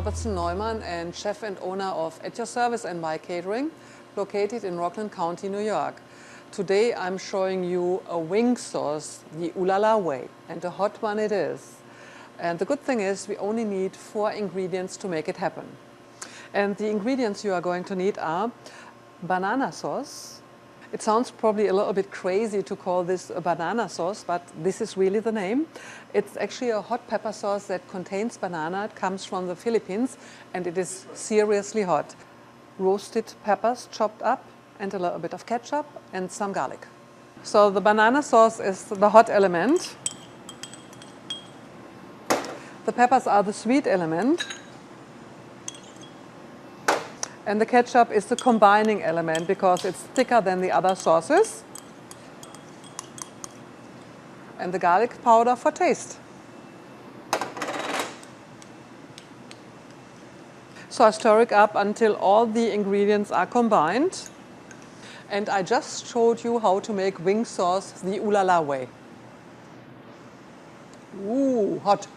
Robertson Neumann and chef and owner of At Your Service and My Catering, located in Rockland County, New York. Today I'm showing you a wing sauce, the Ooh La La way, and a hot one it is. And the good thing is we only need 4 ingredients to make it happen. And the ingredients you are going to need are banana sauce. It sounds probably a little bit crazy to call this a banana sauce, but this is really the name. It's actually a hot pepper sauce that contains banana. It comes from the Philippines and it is seriously hot. Roasted peppers chopped up and a little bit of ketchup and some garlic. So the banana sauce is the hot element. The peppers are the sweet element. And the ketchup is the combining element because it's thicker than the other sauces. And the garlic powder for taste. So I stir it up until all the ingredients are combined. And I just showed you how to make wing sauce the Ooh La La way. Ooh, hot.